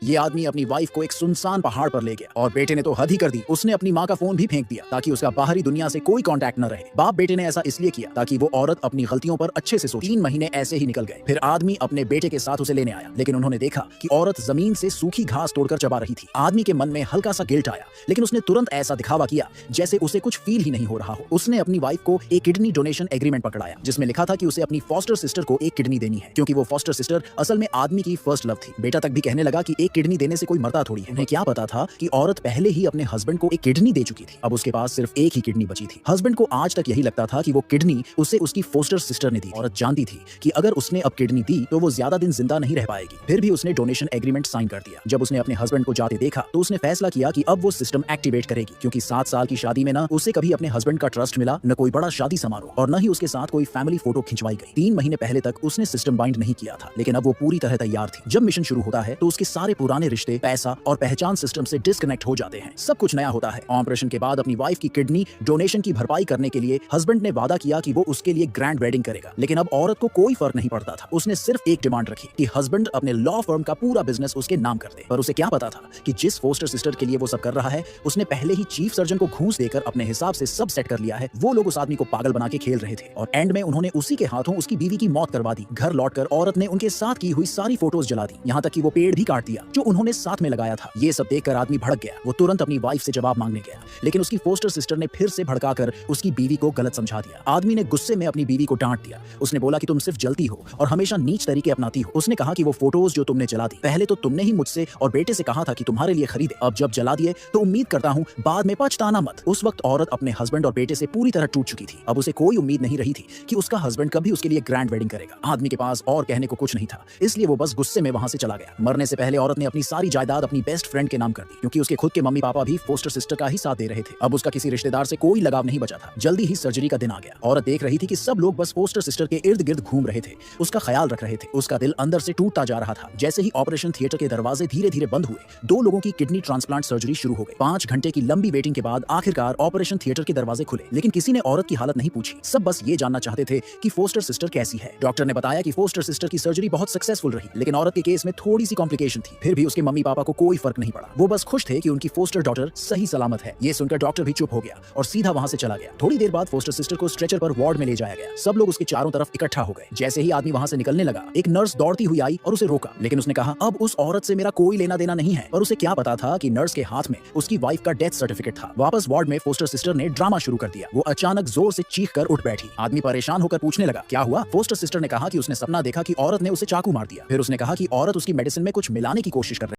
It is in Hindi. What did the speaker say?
ये आदमी अपनी वाइफ को एक सुनसान पहाड़ पर ले गया और बेटे ने तो हद ही कर दी। उसने अपनी माँ का फोन भी फेंक दिया ताकि उसका बाहरी दुनिया से कोई कांटेक्ट न रहे। बाप बेटे ने ऐसा इसलिए किया ताकि वो औरत अपनी गलतियों पर अच्छे से सोचे। 3 महीने ऐसे ही निकल गए। फिर आदमी अपने बेटे के साथ उसे लेने आया, लेकिन उन्होंने देखा कि औरत जमीन से सूखी घास तोड़कर चबा रही थी। आदमी के मन में हल्का सा गिल्ट आया, लेकिन उसने तुरंत ऐसा दिखावा किया जैसे उसे कुछ फील ही नहीं हो रहा हो। उसने अपनी वाइफ को एक किडनी डोनेशन एग्रीमेंट पकड़ाया, जिसमें लिखा था कि उसे अपनी फॉस्टर सिस्टर को एक किडनी देनी है, क्योंकि वो फॉस्टर सिस्टर असल में आदमी की फर्स्ट लव थी। बेटा तक भी कहने लगा कि एक किडनी देने से कोई मरता थोड़ी है। उन्हें क्या पता था कि औरत पहले ही अपने हस्बैंड को एक किडनी दे चुकी थी। अब उसके पास सिर्फ एक ही किडनी बची थी। हस्बैंड को आज तक यही लगता था कि वो किडनी उसे उसकी फोस्टर सिस्टर ने दी। औरत जानती थी कि अगर उसने अब किडनी दी तो वो ज्यादा दिन जिंदा नहीं रह पाएगी। फिर भी उसने डोनेशन एग्रीमेंट साइन कर दिया। जब उसने अपने हस्बैंड को जाते देखा तो उसने फैसला किया कि अब वो सिस्टम एक्टिवेट करेगी, क्योंकि 7 साल की शादी में न उसे कभी अपने हस्बैंड का ट्रस्ट मिला, न कोई बड़ा शादी समारोह, और न ही उसके साथ कोई फैमिली फोटो खिंचवाई गई। 3 महीने पहले तक उसने सिस्टम बाइंड नहीं किया था, लेकिन अब वो पूरी तरह तैयार थी। जब मिशन शुरू होता है तो उसके सारे पुराने रिश्ते, पैसा और पहचान सिस्टम से डिस्कनेक्ट हो जाते हैं। सब कुछ नया होता है। ऑपरेशन के बाद अपनी वाइफ की किडनी डोनेशन की भरपाई करने के लिए हस्बैंड ने वादा किया कि वो उसके लिए ग्रैंड वेडिंग करेगा, लेकिन अब औरत को कोई फर्क नहीं पड़ता था। उसने सिर्फ एक डिमांड रखी कि हस्बैंड अपने लॉ फर्म का पूरा बिजनेस उसके नाम कर दे। पर उसे क्या पता था कि जिस फोस्टर सिस्टर के लिए वो सब कर रहा है, उसने पहले ही चीफ सर्जन को घूस देकर अपने हिसाब से सब सेट कर लिया है। वो लोग उस आदमी को पागल बना के खेल रहे थे और एंड में उन्होंने उसी के हाथों उसकी बीवी की मौत करवा दी। घर लौटकर औरत ने उनके साथ की हुई सारी फोटोज जला दी, यहाँ तक कि वो पेड़ भी काट दिया जो उन्होंने साथ में लगाया था। ये सब देखकर आदमी भड़क गया। वो तुरंत अपनी वाइफ से जवाब मांगने गया, लेकिन उसकी फोस्टर सिस्टर ने फिर से भड़काकर उसकी बीवी को गलत समझा दिया। आदमी ने गुस्से में अपनी बीवी को डांट दिया। उसने बोला कि तुम सिर्फ जलती हो और हमेशा नीच तरीके अपनाती हो। उसने कहा कि वो फोटोज जो तुमने जला दी, पहले तो तुमने ही मुझसे और बेटे से कहा था कि तुम्हारे लिए खरीदे, अब जब जला दिए तो उम्मीद करता हूँ बाद में पछताना मत। उस वक्त औरत अपने हस्बैंड और बेटे से पूरी तरह टूट चुकी थी। अब उसे कोई उम्मीद नहीं रही थी कि उसका हस्बैंड कभी उसके लिए ग्रैंड वेडिंग करेगा। आदमी के पास और कहने को कुछ नहीं था, इसलिए वो बस गुस्से में वहां से चला गया। मरने से पहले औरत ने अपनी सारी जायदाद अपनी बेस्ट फ्रेंड के नाम कर दी, क्योंकि उसके खुद के मम्मी पापा भी फोस्टर सिस्टर का ही साथ दे रहे थे। अब उसका किसी रिश्तेदार से कोई लगाव नहीं बचा था। जल्दी ही सर्जरी का दिन आ गया। औरत देख रही थी कि सब लोग बस फोस्टर सिस्टर के इर्द गिर्द घूम रहे थे, उसका ख्याल रख रहे थे। उसका दिल अंदर से टूटता जा रहा था। जैसे ही ऑपरेशन थिएटर के दरवाजे धीरे धीरे बंद हुए, 2 लोगों की किडनी ट्रांसप्लांट सर्जरी शुरू हो गई। 5 घंटे की लंबी वेटिंग के बाद आखिरकार ऑपरेशन थिएटर के दरवाजे खुले, लेकिन किसी ने औरत की हालत नहीं पूछी। सब बस ये जानना चाहते थे कि फोस्टर सिस्टर कैसी है। डॉक्टर ने बताया कि फोस्टर सिस्टर की सर्जरी बहुत सक्सेसफुल रही, लेकिन औरत के केस में थोड़ी सी कॉम्प्लिकेशन थी। फिर भी उसके मम्मी पापा को कोई फर्क नहीं पड़ा। वो बस खुश थे कि उनकी फोस्टर डॉटर सही सलामत है। ये सुनकर डॉक्टर भी चुप हो गया और सीधा वहां से चला गया। थोड़ी देर बाद फोस्टर सिस्टर को स्ट्रेचर पर वार्ड में ले जाया गया। सब लोग उसके चारों तरफ इकट्ठा हो गए। जैसे ही आदमी वहां से निकलने लगा, एक नर्स दौड़ती हुई आई और उसे रोका, लेकिन उसने कहा अब उस औरत से मेरा कोई लेना देना नहीं है। पर उसे क्या पता था कि नर्स के हाथ में उसकी वाइफ का डेथ सर्टिफिकेट था। वापस वार्ड में फोस्टर सिस्टर ने ड्रामा शुरू कर दिया। वो अचानक जोर से चीख कर उठ बैठी। आदमी परेशान होकर पूछने लगा क्या हुआ। फोस्टर सिस्टर ने कहा कि उसने सपना देखा कि औरत ने उसे चाकू मार दिया। फिर उसने कहा कि औरत उसकी मेडिसिन में कुछ मिलाने की कोशिश कर रही